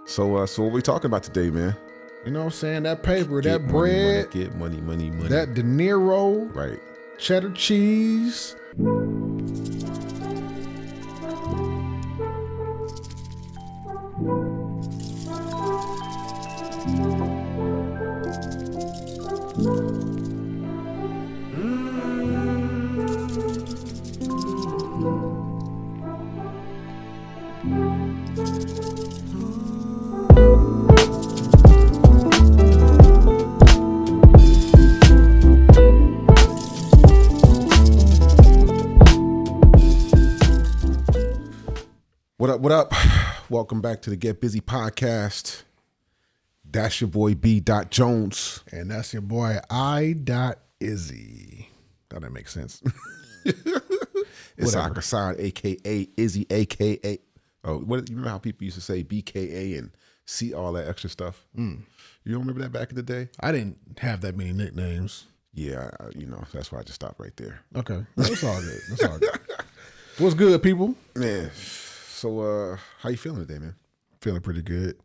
So what we talking about today, man? You know what I'm saying? That paper, Get that money, bread, money, get money. that De Niro, Right. cheddar cheese. What up? What up? Welcome back to the Get Busy podcast. That's your boy B. Jones. And that's your boy I.Izzy. Thought that makes sense. It's Akasan, aka Izzy, aka you remember how people used to say BKA and see all that extra stuff? You don't remember that back in the day? I didn't have that many nicknames. Yeah, that's why I just stopped right there. Okay. That's all good. That's all good. What's good, people? Man, so how you feeling today, man? Feeling pretty good.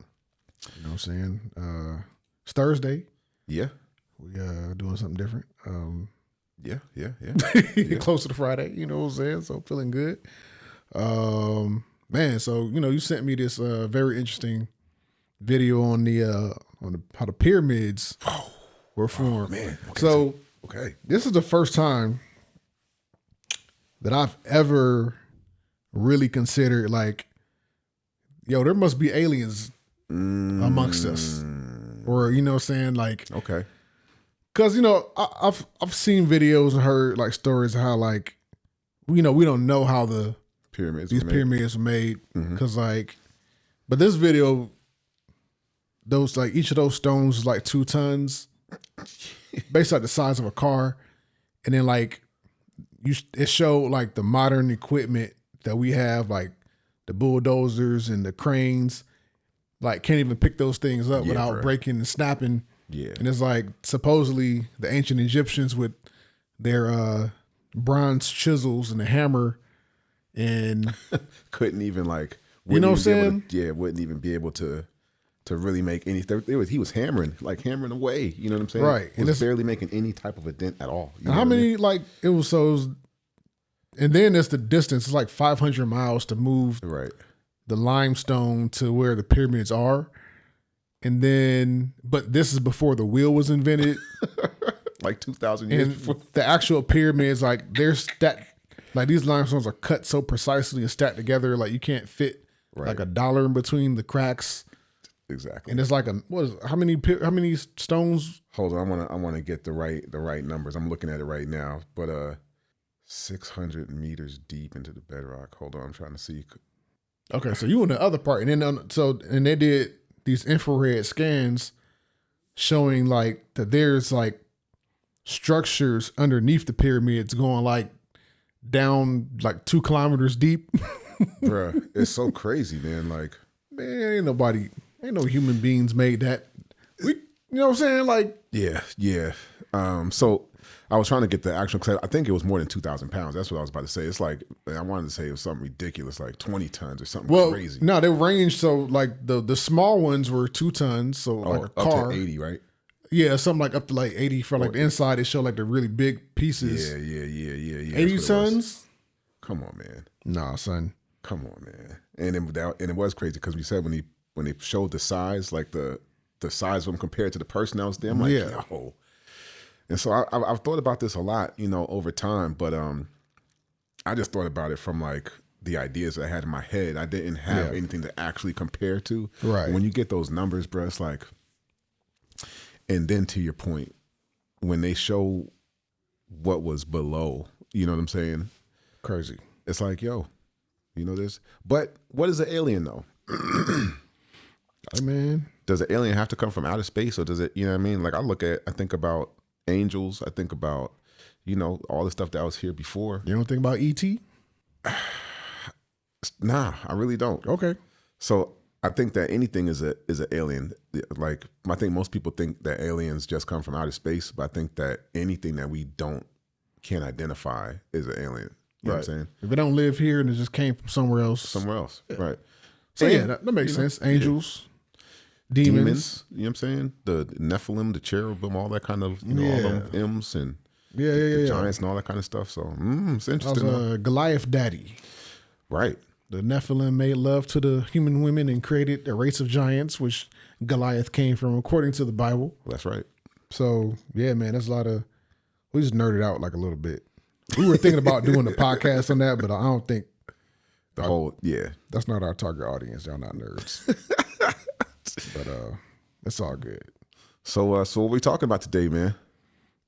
You know what I'm saying? It's Thursday. Yeah. We doing something different. Yeah. Close to Friday, you know what I'm saying? So feeling good. Man, so you sent me this very interesting video on how the pyramids were formed. Man. Okay. This is the first time that I've ever really considered there must be aliens amongst us. Or you know what I'm saying? Okay. Cause I've seen videos and heard stories of how we don't know how these pyramids were made. Cause but this video, those each of those stones is 2 tons, basically the size of a car, and then it showed the modern equipment that we have, the bulldozers and the cranes, can't even pick those things up without breaking and snapping. Yeah. And it's supposedly the ancient Egyptians with their bronze chisels and a hammer and couldn't even you know what I'm saying? Wouldn't even be able to really make anything. He was hammering away. You know what I'm saying? Right. And it's barely making any type of a dent at all. You know how many it was and then it's the distance. It's 500 miles to move the limestone to where the pyramids are. And then, but this is before the wheel was invented. 2,000 years and before. The actual pyramids, they're stacked, these limestones are cut so precisely and stacked together, you can't fit a dollar in between the cracks. Exactly. And it's how many stones? Hold on, I want to get the right numbers. I'm looking at it right now, but 600 meters deep into the bedrock. Hold on, I'm trying to see. Okay, so you in the other part, and then and they did these infrared scans showing that there's structures underneath the pyramids going down 2 kilometers deep. Bruh, it's so crazy, man. Man, ain't no human beings made that. You know what I'm saying? Yeah. So I was trying to get the actual, I think it was more than 2,000 pounds. That's what I was about to say. It's I wanted to say it was something ridiculous, 20 tons or something crazy. No, they range. So the small ones were 2 tons. So a car. Up to 80, right? Yeah, something up to 80 for the inside. They show the really big pieces. Yeah. 80 tons? Come on, man. Nah, son. Come on, man. And it was crazy because we said when they showed the size, the size of them compared to the person that was there, I'm yo. And so I've thought about this a lot, over time, but I just thought about it from the ideas that I had in my head. I didn't have anything to actually compare to. Right. When you get those numbers, bro, it's and then to your point, when they show what was below, you know what I'm saying? Crazy. It's yo, this. But what is an alien though? Hey, man. Does an alien have to come from outer space, or does it, you know what I mean? I think about angels. I think about, all the stuff that was here before. You don't think about E.T.? Nah, I really don't. Okay. So I think that anything is an alien. I think most people think that aliens just come from outer space, but I think that anything that we can't identify is an alien. You know what I'm saying? If it don't live here and it just came from somewhere else. Right. So that makes sense. Angels. demons. You know what I'm saying? The Nephilim, the cherubim, all that kind of, all them M's and the giants and all that kind of stuff. So it's interesting. That was Goliath daddy. Right. The Nephilim made love to the human women and created a race of giants, which Goliath came from, according to the Bible. That's right. So, yeah, man, that's a lot of... We just nerded out like a little bit. We were thinking about doing the podcast on that, but I don't think... That's not our target audience. Y'all not nerds. But it's all good. So what we talking about today, man?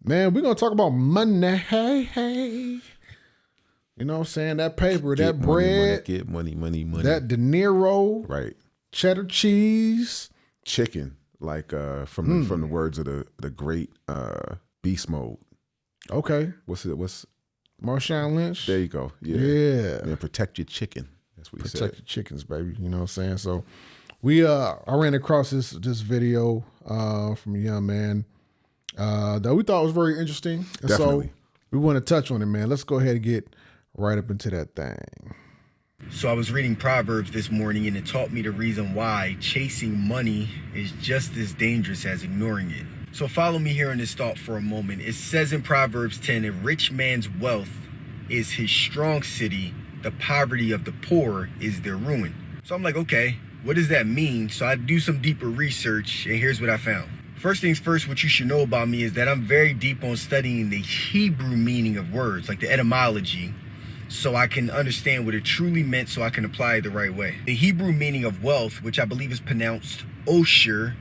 Man, we're going to talk about money. Hey. You know what I'm saying? That paper, that bread. Get money. That De Niro. Right. Cheddar cheese. Chicken, like from the words of the great Beast Mode. Okay. What's Marshawn Lynch. There you go. Yeah. And protect your chicken. That's what he said. Protect your chickens, baby. You know what I'm saying? So I ran across this video from a young man that we thought was very interesting. And Definitely. So we want to touch on it, man. Let's go ahead and get right up into that thing. So I was reading Proverbs this morning, and it taught me the reason why chasing money is just as dangerous as ignoring it. So follow me here in this thought for a moment. It says in Proverbs 10, a rich man's wealth is his strong city. The poverty of the poor is their ruin. So I'm like, okay, what does that mean? So I do some deeper research, and here's what I found. First things first, what you should know about me is that I'm very deep on studying the Hebrew meaning of words, like the etymology, so I can understand what it truly meant so I can apply it the right way. The Hebrew meaning of wealth, which I believe is pronounced osher,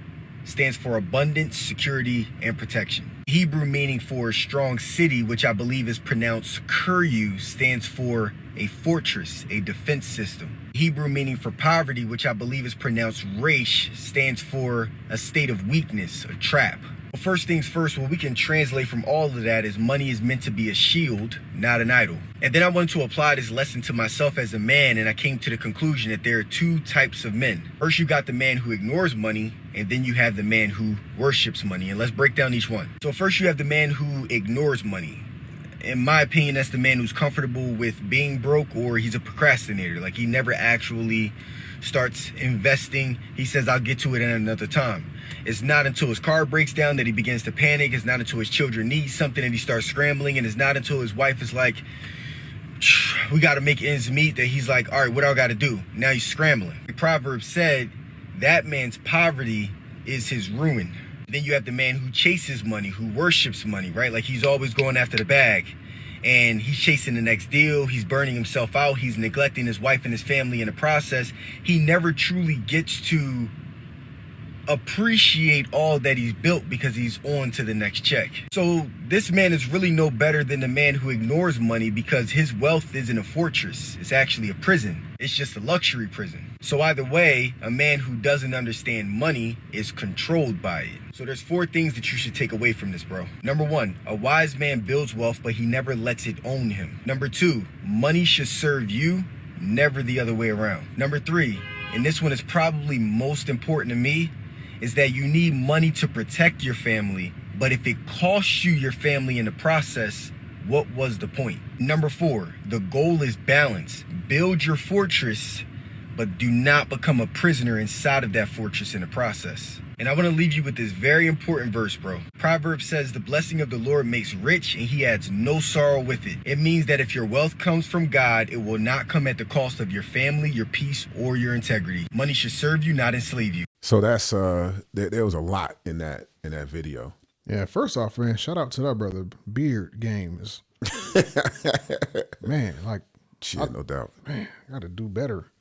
stands for abundance, security, and protection. Hebrew meaning for strong city, which I believe is pronounced kuryu, stands for a fortress, a defense system. Hebrew meaning for poverty, which I believe is pronounced resh, stands for a state of weakness, a trap. Well, first things first, what we can translate from all of that is money is meant to be a shield, not an idol. And then I wanted to apply this lesson to myself as a man, and I came to the conclusion that there are two types of men. First, you got the man who ignores money, and then you have the man who worships money. And let's break down each one. So first, you have the man who ignores money. In my opinion, that's the man who's comfortable with being broke, or he's a procrastinator. Like, he never actually starts investing. He says, I'll get to it at another time. It's not until his car breaks down that he begins to panic. It's not until his children need something that he starts scrambling. And it's not until his wife is like, we got to make ends meet, that he's like, all right, what do I got to do? Now he's scrambling. The Proverbs said that man's poverty is his ruin. Then you have the man who chases money, who worships money, right? Like, he's always going after the bag, and he's chasing the next deal. He's burning himself out. He's neglecting his wife and his family in the process. He never truly gets to appreciate all that he's built because he's on to the next check. So this man is really no better than the man who ignores money, because his wealth isn't a fortress. It's actually a prison. It's just a luxury prison. So either way, a man who doesn't understand money is controlled by it. So there's 4 things that you should take away from this, bro. Number 1, a wise man builds wealth, but he never lets it own him. Number 2, money should serve you, never the other way around. Number 3, and this one is probably most important to me, is that you need money to protect your family, but if it costs you your family in the process, what was the point? Number 4, the goal is balance. Build your fortress, but do not become a prisoner inside of that fortress in the process. And I want to leave you with this very important verse, bro. Proverbs says the blessing of the Lord makes rich, and he adds no sorrow with it. It means that if your wealth comes from God, it will not come at the cost of your family, your peace, or your integrity. Money should serve you, not enslave you. So that's there was a lot in that video. Yeah, first off, man, shout out to that brother. Beard games. Man, like, shit, no doubt. Man, gotta do better.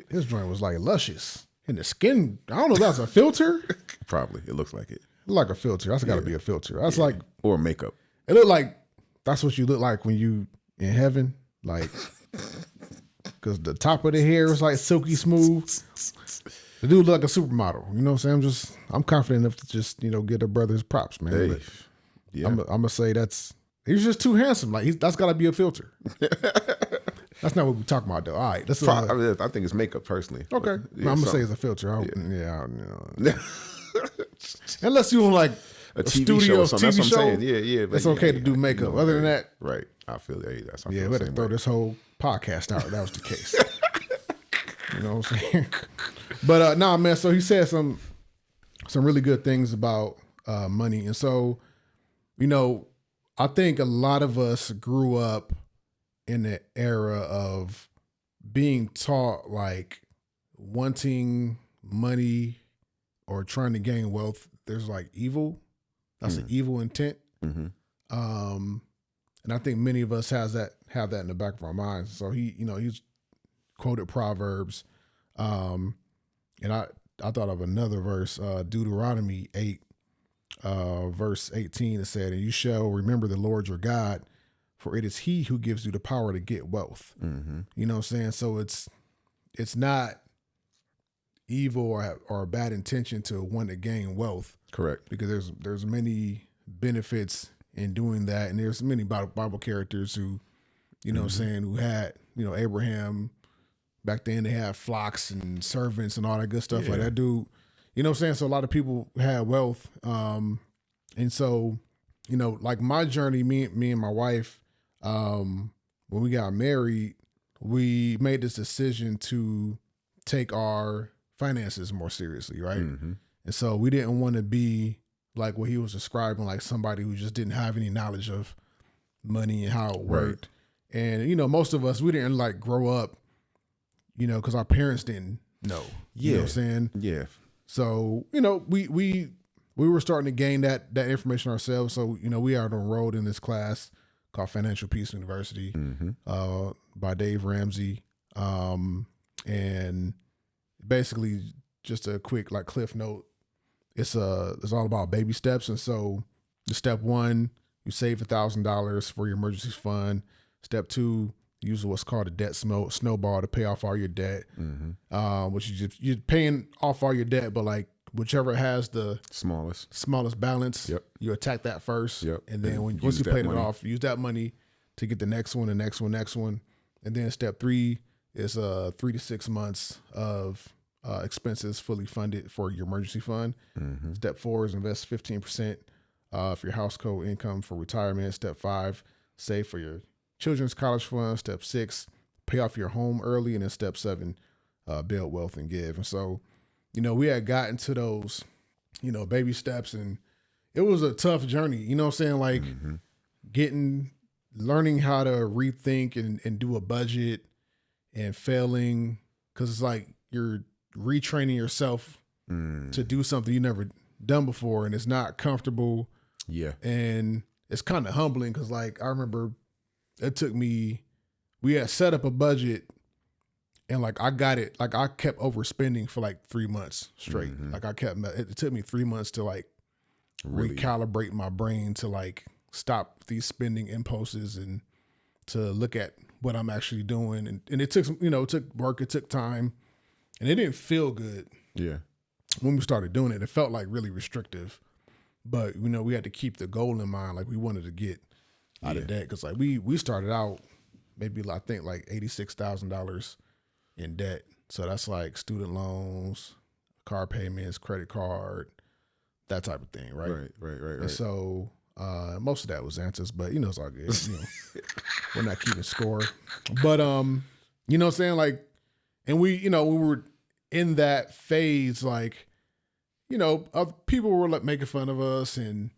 His joint was like luscious. And the skin, I don't know if that's a filter. Probably. It looks like it. Like a filter. That's gotta be a filter. That's like, or makeup. It looked like that's what you look like when you in heaven. Like, because the top of the hair was like silky smooth. The dude looked like a supermodel. You know what I'm saying? I'm confident enough to just, give the brother his props, man. Hey, but yeah. I'm gonna say he's just too handsome. Like, that's gotta be a filter. That's not what we're talking about, though. All right, let's. I think it's makeup, personally. Okay, yeah, I'm gonna say it's a filter. Unless you want like a TV studio show, or something. TV That's show. what I'm saying. Yeah. It's okay to do makeup. Other than that, right? I feel that's. Yeah, we had to throw this whole podcast out. That was the case. You know what I'm saying? But nah, man. So he said some really good things about money, and so I think a lot of us grew up in the era of being taught like wanting money or trying to gain wealth. There's like evil. That's an evil intent. Mm-hmm. And I think many of us have that in the back of our minds. So he's quoted Proverbs. And I thought of another verse, Deuteronomy 8, verse 18. It said, "And you shall remember the Lord your God, for it is he who gives you the power to get wealth." Mm-hmm. You know what I'm saying? So it's not evil or a bad intention to want to gain wealth. Correct. Because there's many benefits in doing that. And there's many Bible characters who, what I'm saying, who had, Abraham back then, they had flocks and servants and all that good stuff. Like that dude, you know what I'm saying? So a lot of people had wealth. And so, like my journey, me and my wife, when we got married, we made this decision to take our finances more seriously, right? Mm-hmm. And so we didn't want to be like what he was describing, like somebody who just didn't have any knowledge of money and how it worked. Right. And, most of us, we didn't like grow up, because our parents didn't know. You know what I'm saying? Yeah. So, we were starting to gain that information ourselves. So, we are enrolled in this class called Financial Peace University, by Dave Ramsey. And basically just a quick like cliff note. It's all about baby steps. And so the step 1, you save $1,000 for your emergency fund. Step 2, use what's called a debt snowball to pay off all your debt. Mm-hmm. Which you're paying off all your debt, but like whichever has the smallest balance, you attack that first. Yep. And then once you paid it off, use that money to get the next one, next one. And then step 3 is 3 to 6 months of expenses fully funded for your emergency fund. Mm-hmm. Step 4 is invest 15% of your household income for retirement. Step 5, save for your children's college fund. Step 6, pay off your home early. And then step 7, build wealth and give. And so, we had gotten to those, baby steps, and it was a tough journey. You know what I'm saying? Like learning how to rethink and do a budget and failing, because it's like you're retraining yourself to do something you never done before, and it's not comfortable. Yeah. And it's kind of humbling because like I remember it took me, we had set up a budget and like I got it, like I kept overspending for like 3 months straight. Mm-hmm. Like it took me 3 months to like recalibrate my brain to like stop these spending impulses and to look at what I'm actually doing. And it took it took work, it took time, and it didn't feel good. Yeah. When we started doing it, it felt like really restrictive, but we had to keep the goal in mind. Like we wanted to get out of debt. Cause like we started out maybe I think like $86,000 in debt. So that's like student loans, car payments, credit card, that type of thing. Right. Right. And so, most of that was answers, but it's all good. We're not keeping score, but, you know what I'm saying? Like, and we were in that phase, like, people were like making fun of us and,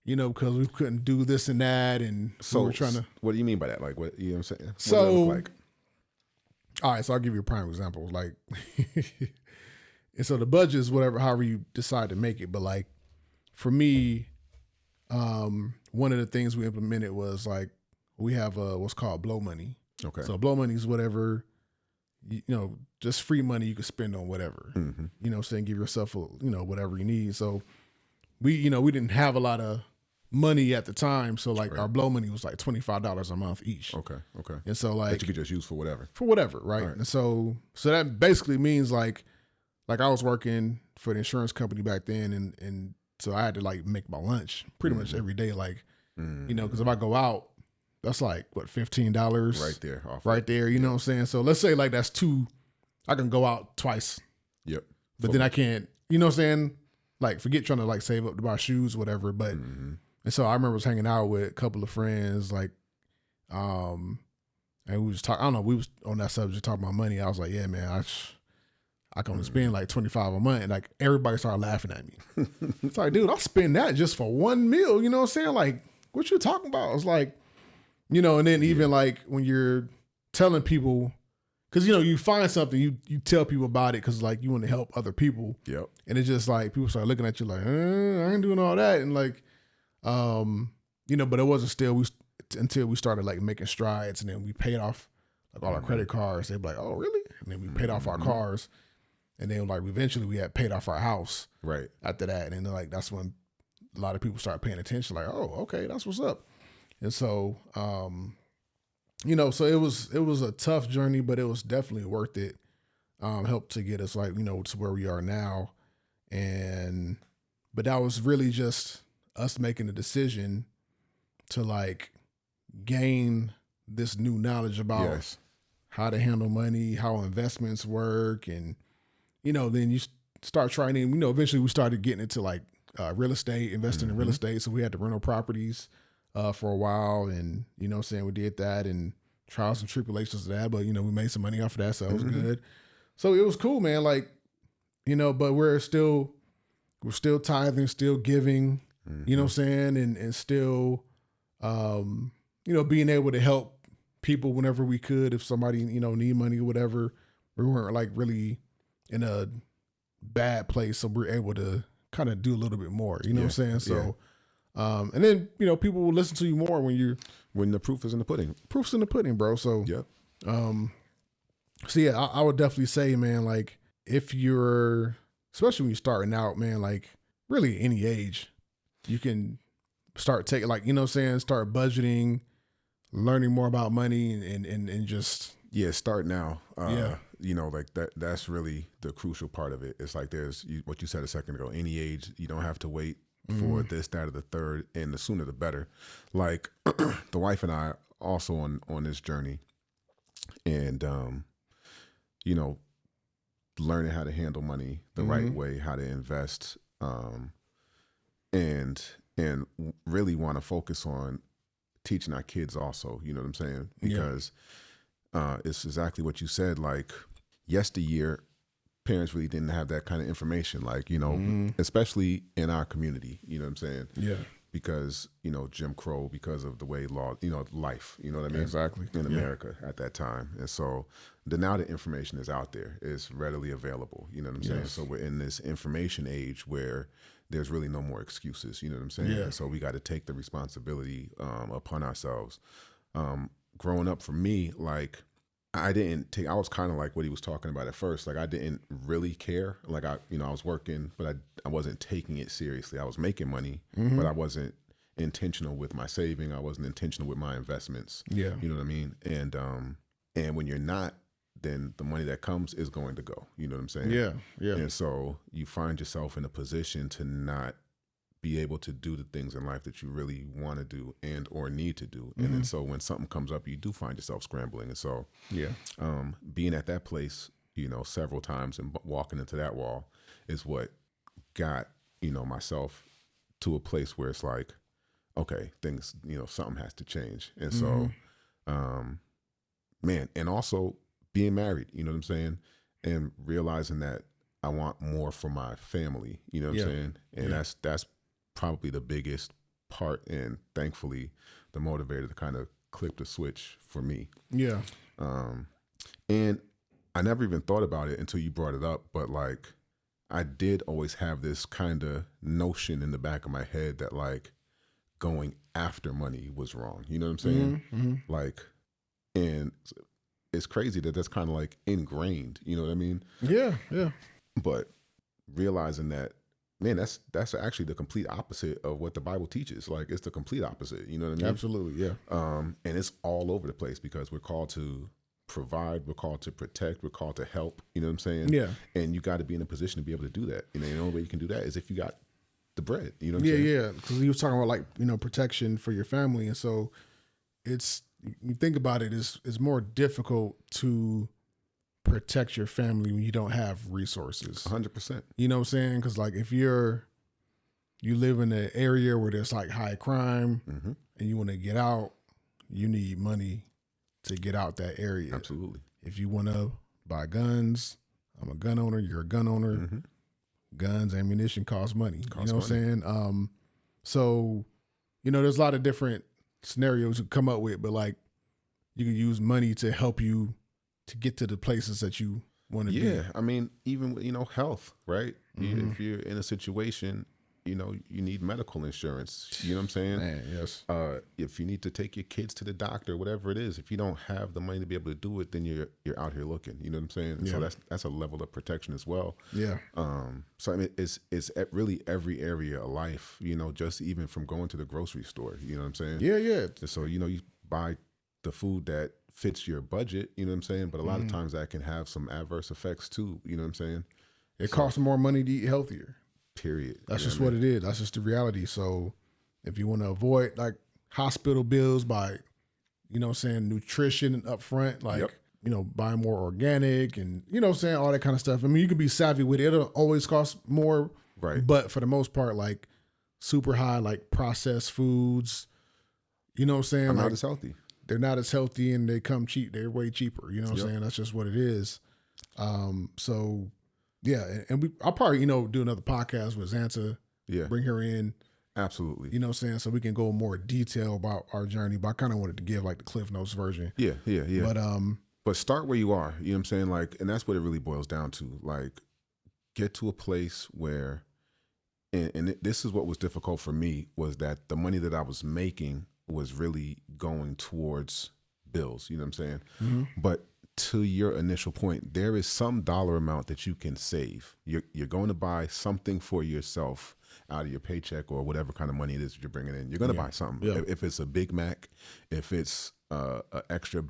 because we couldn't do this and that. And so we were trying to. What do you mean by that? Like, what, you know what I'm saying? What so, does that look like? All right. So I'll give you a prime example. Like, and so the budget is however you decide to make it. But like, for me, one of the things we implemented was like, we have what's called blow money. Okay. So blow money is whatever, just free money you can spend on whatever. Mm-hmm. You know what I'm saying? Give yourself whatever you need. So we didn't have a lot of money at the time. So like our blow money was like $25 a month each. Okay. And so like that you could just use for whatever. Right? And so that basically means like I was working for the insurance company back then, and so I had to like make my lunch pretty much every day. Like, because if I go out, that's like what, $15 right there. Right there. You know what I'm saying? So let's say like that's I can go out twice. Yep. But then I can't, you know what I'm saying? Like forget trying to like save up to buy shoes, whatever. But, and so I remember I was hanging out with a couple of friends, like, and we was talking, I don't know, we was on that subject talking about money. I was like, yeah, man, I can only spend like $25 a month, and like everybody started laughing at me. It's like, dude, I'll spend that just for one meal. You know what I'm saying? Like, what you talking about? It's like, you know, and then even like when you're telling people, because, you know, you find something, you tell people about it because like you want to help other people. Yep. And it's just like people start looking at you like, I ain't doing all that. And like, you know, but it wasn't still until we started like making strides, and then we paid off like all our credit cards. They'd be like, oh, really? And then we paid off our cars. And then like eventually we had paid off our house. Right. After that. And then like that's when a lot of people started paying attention, like, oh, okay, that's what's up. And so you know, so it was a tough journey, but it was definitely worth it. Helped to get us like, you know, to where we are now. But that was really just us making a decision to like gain this new knowledge about how to handle money, how investments work. And, you know, then you start trying to, you know, eventually we started getting into like real estate, investing in real estate. So we had the rental properties for a while, and, you know what I'm saying, we did that and trials and tribulations of that, but, you know, we made some money off of that, so it was good. So it was cool, man. Like, you know, but we're still tithing, still giving, you know what I'm saying, and still, you know, being able to help people whenever we could. If somebody, you know, need money or whatever, we weren't like really in a bad place, so we're able to kind of do a little bit more, you know what I'm saying? So, and then, you know, people will listen to you more when the proof is in the pudding. Proof's in the pudding, bro. So, so yeah, I would definitely say, man, like if you're, especially when you're starting out, man, like really any age, you can start taking, like, you know what I'm saying, start budgeting, learning more about money and just. Yeah, start now. You know, like that's really the crucial part of it. It's like there's what you said a second ago, any age, you don't have to wait for this, that, or the third, and the sooner the better. Like the wife and I are also on this journey, and you know, learning how to handle money the right way, how to invest, and really want to focus on teaching our kids also. You know what I'm saying? Because it's exactly what you said. Like yesteryear, parents really didn't have that kind of information. Like, you know, especially in our community. You know what I'm saying? Yeah. Because, you know, Jim Crow, because of the way law, you know, life. You know what I mean? Exactly. In America at that time, and so now the information is out there. It's readily available. You know what I'm saying? So we're in this information age where there's really no more excuses. You know what I'm saying? Yeah. So we got to take the responsibility upon ourselves. Growing up for me, like I was kind of like what he was talking about at first. Like I didn't really care. Like I was working, but I wasn't taking it seriously. I was making money, but I wasn't intentional with my saving. I wasn't intentional with my investments. Yeah. You know what I mean? And when you're not, then the money that comes is going to go. You know what I'm saying? Yeah. Yeah. And so you find yourself in a position to not be able to do the things in life that you really want to do and or need to do. And then so when something comes up, you do find yourself scrambling. And so being at that place, you know, several times and walking into that wall is what got, you know, myself to a place where it's like, okay, things, you know, something has to change. And so, man, and also being married, you know what I'm saying? And realizing that I want more for my family, you know what I'm saying? And that's probably the biggest part, and thankfully the motivator to kind of click the switch for me. Yeah. And I never even thought about it until you brought it up, but like I did always have this kind of notion in the back of my head that like going after money was wrong. You know what I'm saying? Like, and it's crazy that that's kind of like ingrained, you know what I mean? Yeah. Yeah. But realizing that, man, that's actually the complete opposite of what the Bible teaches. Like it's the complete opposite. You know what I mean? Absolutely, yeah. And it's all over the place because we're called to provide, we're called to protect, we're called to help. You know what I'm saying? Yeah. And you got to be in a position to be able to do that. You know, the only way you can do that is if you got the bread. You know what I'm saying? Yeah. Because you were talking about like, you know, protection for your family, and so it's, you think about it, it's more difficult to protect your family when you don't have resources. 100%. You know what I'm saying? Because like if you live in an area where there's like high crime and you want to get out, you need money to get out that area. Absolutely. If you want to buy guns, I'm a gun owner. You're a gun owner. Mm-hmm. Guns, ammunition costs money. What I'm saying? So, there's a lot of different scenarios you come up with, but like you can use money to help you to get to the places that you want to be. Yeah. I mean, even with, health, right? Mm-hmm. If you're in a situation, you need medical insurance. You know what I'm saying? Man, yes. If you need to take your kids to the doctor, whatever it is, if you don't have the money to be able to do it, then you're out here looking. You know what I'm saying? Yeah. So that's a level of protection as well. Yeah. So I mean, it's at really every area of life. Just even from going to the grocery store. You know what I'm saying? Yeah, yeah. So you buy the food that fits your budget. You know what I'm saying? But a lot of times that can have some adverse effects too. You know what I'm saying? It costs more money to eat healthier. Period. That's just what it is. That's just the reality. So if you want to avoid like hospital bills by, nutrition up front, like, buying more organic and, all that kind of stuff. I mean, you can be savvy with it. It'll always cost more. Right. But for the most part, like super high, like processed foods, I'm like, not as healthy. They're not as healthy and they come cheap. They're way cheaper. You know what I'm saying? That's just what it is. So yeah, and I'll probably, do another podcast with Xanta. Yeah. Bring her in. Absolutely. You know what I'm saying? So we can go in more detail about our journey. But I kind of wanted to give like the Cliff Notes version. Yeah. But start where you are. You know what I'm saying? Like, and that's what it really boils down to. Like, get to a place where, and this is what was difficult for me, was that the money that I was making was really going towards bills. You know what I'm saying? Mm-hmm. But to your initial point, there is some dollar amount that you can save. You're going to buy something for yourself out of your paycheck or whatever kind of money it is that you're bringing in. You're going to buy something. Yeah. If it's a Big Mac, if it's an extra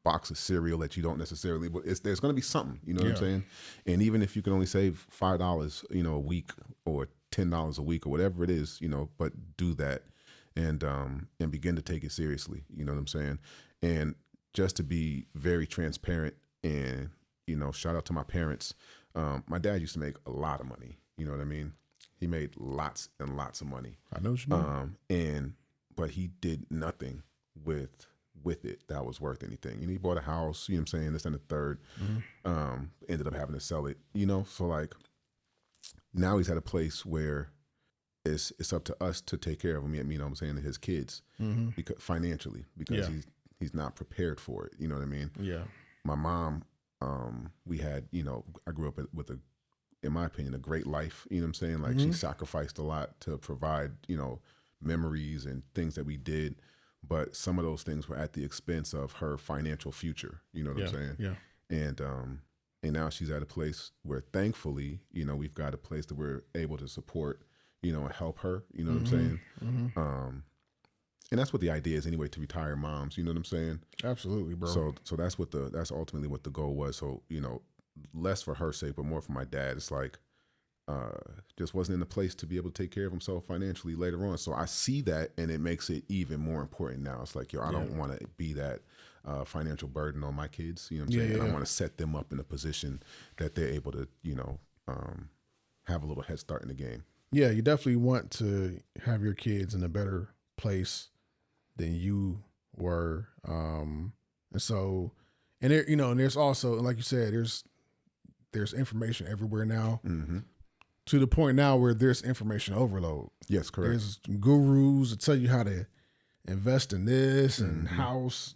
box of cereal that you don't necessarily, but there's going to be something. You know what I'm saying? And even if you can only save $5, a week or $10 a week or whatever it is, but do that and begin to take it seriously. You know what I'm saying? And just to be very transparent and, shout out to my parents. My dad used to make a lot of money. You know what I mean? He made lots and lots of money. I know what you mean. But he did nothing with it that was worth anything. He bought a house, you know what I'm saying, this and the third. Mm-hmm. Ended up having to sell it, so like now he's at a place where it's up to us to take care of him, you know what I'm saying, his kids, because financially, because he's not prepared for it. You know what I mean? Yeah. My mom, we had, I grew up with in my opinion, a great life. You know what I'm saying? Like she sacrificed a lot to provide, memories and things that we did. But some of those things were at the expense of her financial future. You know what I'm saying? Yeah. And now she's at a place where thankfully, we've got a place that we're able to support, and help her. You know what I'm saying? Mm-hmm. And that's what the idea is anyway, to retire moms. You know what I'm saying? Absolutely, bro. So that's that's ultimately what the goal was. So, less for her sake, but more for my dad. It's like, just wasn't in the place to be able to take care of himself financially later on. So I see that, and it makes it even more important now. It's like, I don't want to be that financial burden on my kids. You know what I'm saying? And I want to set them up in a position that they're able to, have a little head start in the game. Yeah, you definitely want to have your kids in a better place than you were. And so, and there, and there's also, like you said, there's information everywhere now. Mm-hmm. To the point now where there's information overload. Yes, correct. There's gurus that tell you how to invest in this and house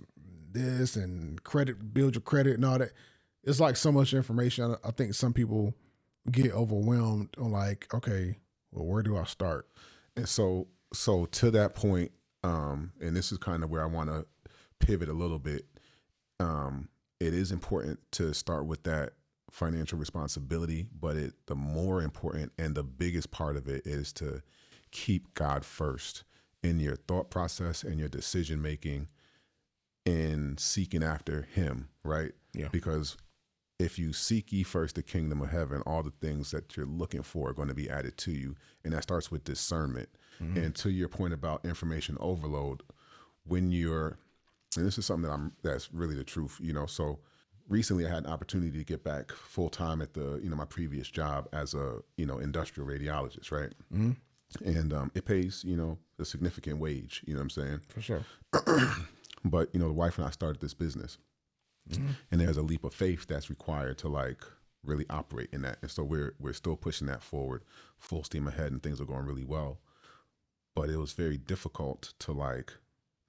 this and credit, build your credit and all that. It's like so much information. I think some people get overwhelmed on like, okay, well, where do I start? And so to that point, and this is kind of where I want to pivot a little bit. It is important to start with that financial responsibility, but the more important and the biggest part of it is to keep God first in your thought process and your decision making and seeking after him, right? Yeah. Because if you seek ye first the kingdom of heaven, all the things that you're looking for are going to be added to you. And that starts with discernment. Mm-hmm. And to your point about information overload, when and this is something that's really the truth, so recently I had an opportunity to get back full time at my previous job as a, industrial radiologist, right? Mm-hmm. And it pays, a significant wage, you know what I'm saying? For sure. But, the wife and I started this business. Mm-hmm. And there's a leap of faith that's required to like really operate in that. And so we're still pushing that forward, full steam ahead, and things are going really well. But it was very difficult to like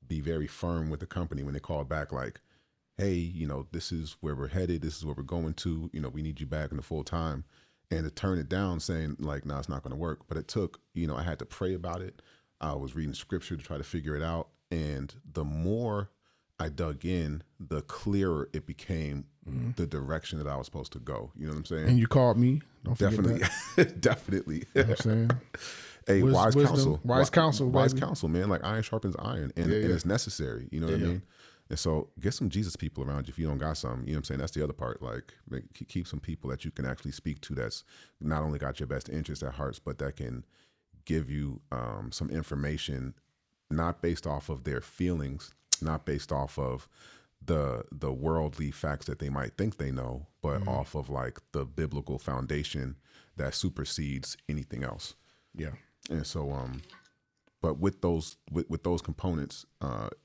be very firm with the company when they called back like, hey, you know, this is where we're headed, this is where we're going to, you know, we need you back in the full time. And to turn it down saying like, no, it's not going to work. But it took, you know, I had to pray about it. I was reading scripture to try to figure it out. And the more I dug in, the clearer it became the direction that I was supposed to go. You know what I'm saying? And you called me. Don't Definitely. Definitely. You know what I'm saying? Hey, wise wisdom, counsel. Wise counsel. Wise baby. counsel, man. Like iron sharpens iron. And it's necessary. You know what I mean? And so get some Jesus people around you if you don't got some. You know what I'm saying? That's the other part. Like keep some people that you can actually speak to that's not only got your best interests at heart, but that can give you some information not based off of their feelings, not based off of the worldly facts that they might think they know, but off of like the biblical foundation that supersedes anything else. Yeah. And so but with those components,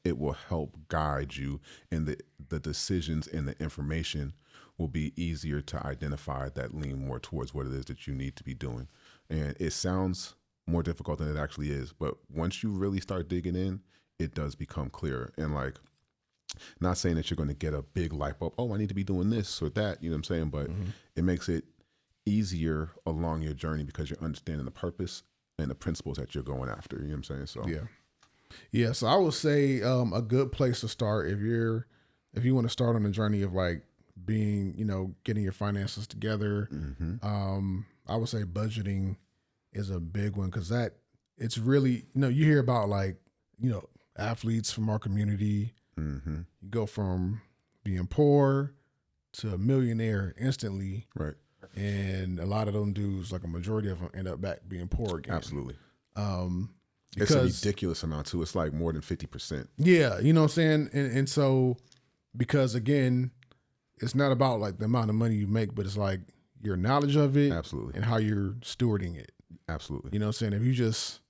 it will help guide you, and the decisions and the information will be easier to identify that lean more towards what it is that you need to be doing. And it sounds more difficult than it actually is, but once you really start digging in, it does become clearer. And like, not saying that you're going to get a big light bulb, oh, I need to be doing this or that, you know what I'm saying? But it makes it easier along your journey because you're understanding the purpose and the principles that you're going after. You know what I'm saying? So yeah. So I would say a good place to start if you want to start on the journey of like being, you know, getting your finances together. I would say budgeting is a big one because it's really, you know, you hear about like, you know, athletes from our community. You go from being poor to a millionaire instantly. Right. And a lot of them dudes, like a majority of them, end up back being poor again. Absolutely. Because, it's a ridiculous amount too. It's like more than 50%. Yeah, you know what I'm saying? And so, because again, it's not about like the amount of money you make, but it's like your knowledge of it. Absolutely. And how you're stewarding it. Absolutely. You know what I'm saying? If you just,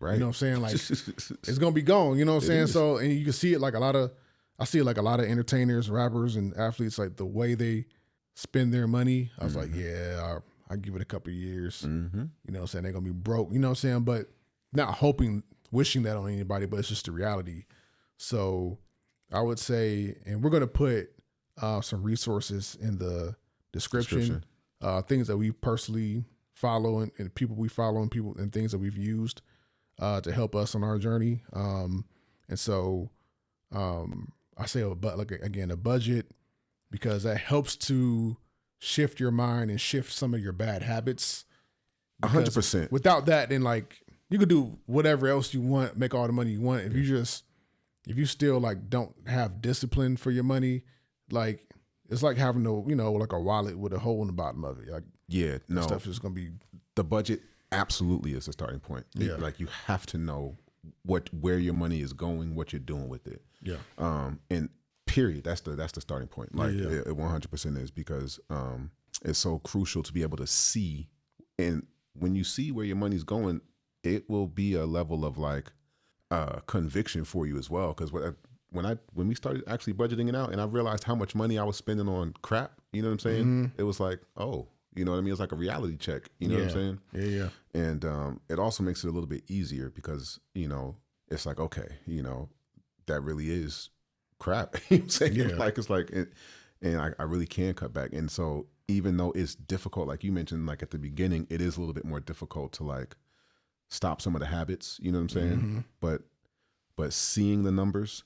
right. You know what I'm saying? Like, it's going to be gone. You know what I'm saying? Is. So, and you can see it like I see it like a lot of entertainers, rappers, and athletes, like the way they spend their money. I was like, yeah, I'll give it a couple of years. You know what I'm saying? They're going to be broke. You know what I'm saying? But not wishing that on anybody, but it's just the reality. So I would say, and we're going to put some resources in the description. Things that we personally follow and people we follow and things that we've used to help us on our journey. And so I say, a budget, because that helps to shift your mind and shift some of your bad habits. 100%. Without that, then like you could do whatever else you want, make all the money you want. If you still like don't have discipline for your money, like it's like having like a wallet with a hole in the bottom of it. Like stuff is gonna be. The budget absolutely is a starting point. Yeah. Like you have to know where your money is going, what you're doing with it. Yeah. And period. That's the starting point. Like it 100% is, because it's so crucial to be able to see. And when you see where your money's going, it will be a level of like conviction for you as well. Because when we started actually budgeting it out, and I realized how much money I was spending on crap, you know what I'm saying? It was like, oh, you know what I mean? It's like a reality check. You know what I'm saying? Yeah. And it also makes it a little bit easier because, you know, it's like, okay, you know, that really is crap. You know what I'm saying? Yeah. Like, it's like, and I really can cut back. And so even though it's difficult, like you mentioned, like at the beginning, it is a little bit more difficult to like stop some of the habits, you know what I'm saying? But seeing the numbers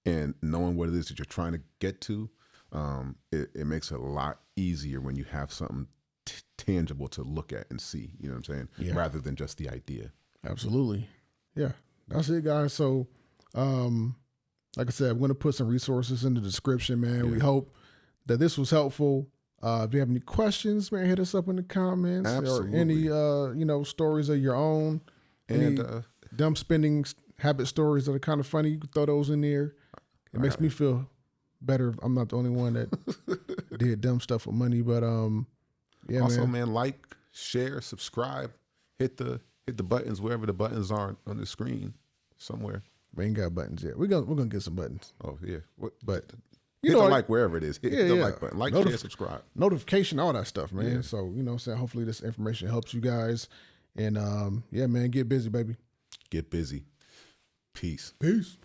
and knowing what it is that you're trying to get to, it makes it a lot easier when you have something tangible to look at and see, you know what I'm saying? Yeah. Rather than just the idea. Absolutely. Yeah. That's it, guys. So, like I said, I'm going to put some resources in the description, man. Yeah. We hope that this was helpful. If you have any questions, man, hit us up in the comments. Absolutely. Or any, stories of your own. And any dumb spending habit stories that are kind of funny. You can throw those in there. It makes me feel better. I'm not the only one that did dumb stuff with money, but yeah. Also, man, like, share, subscribe, hit the buttons wherever the buttons are on the screen somewhere. We ain't got buttons yet. We're gonna get some buttons. Oh yeah, but hit the like wherever it is. Hit the like button. Like, share, subscribe. Notification, all that stuff, man. Yeah. So, you know what I'm saying? Hopefully this information helps you guys. And yeah, man, get busy, baby. Get busy. Peace. Peace.